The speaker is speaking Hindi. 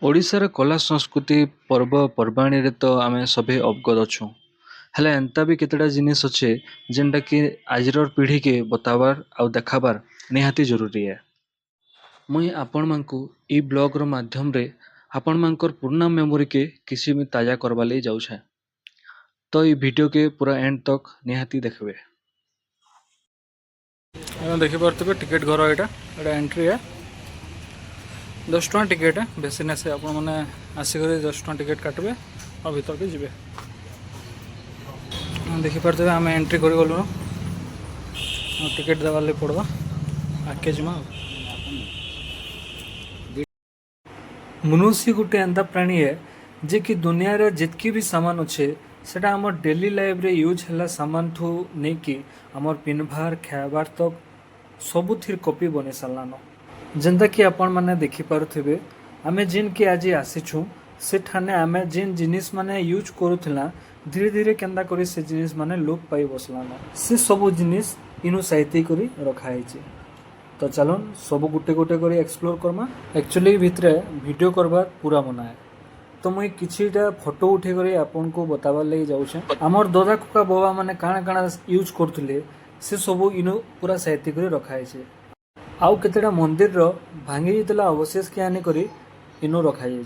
ଓଡ଼ିଶାର କଲା ସଂସ୍କୃତି ପର୍ବପର୍ବାଣୀରେ ତ ଆମେ ସଭେ ଅବଗତ ଅଛୁଁ। ହେଲେ ଏନ୍ତା ବି କେତେଟା ଜିନିଷ ଅଛେ ଯେନ୍ଟା କି ଆଜିର ପିଢ଼ିକେ ବତାବାର ଆଉ ଦେଖାବାର ନିହାତି ଜରୁରୀ ଏ। ମୁଇଁ ଆପଣମାନଙ୍କୁ ଇ ବ୍ଲଗ୍ର ମାଧ୍ୟମରେ ଆପଣମାନଙ୍କର ପୁରୁଣା ମେମୋରିକେ କିଛି ବି ତାଜା କରବା ଲାଗି ଯାଉଛେ। ତ ଇ ଭିଡ଼ିଓକେ ପୁରା ଏଣ୍ଡ ତକ୍ ନିହାତି ଦେଖବେ। देखिपे टिकेट घर यहाँ एटा एंट्री है 10 टଙ୍କା टिकेट है बेसी ना से आपण मैंने आसिक 10 टଙ୍କା टिकेट काटबे और भीतर के जीवे देखिपे आम एंट्री कर गलु टिकेट देवार लगे पड़वा आगे जीमा मनुष्य गोटे एंता प्राणी है जे कि दुनिया रे जितकी भी सामान अच्छे सेटा आमर डेली लाइफ रे यूज है सामान ठू नहीं कि आमर पिन्हबार खाइबार तक सबुथिर कॉपी बनी सारान जेनता कि आपण मैंने देखिपे आम जिन कि आज आसीचु से ठाने आम जिन जिनिस माने यूज करूला धीरे धीरे केंदा करी से जिनिस माने लोप पाई बसलान से सबू जिनिस इनु साइती करी रखाई तो चलन सब गोटे गोटे कर एक्सप्लोर करमा एक्चुअली भितर वीडियो करबार पूरा मना है तो मुई किछिटा फोटो उठे कर आपन को बताबार लगी जाऊछे आमर दादा कुका बाबा माने काना काना यूज करथुले से सब इनु पूरा साइती कर रखाई आउ केतेटा मंदिर रो भांगी जितला अवशेष के आनी करी इनु रखाई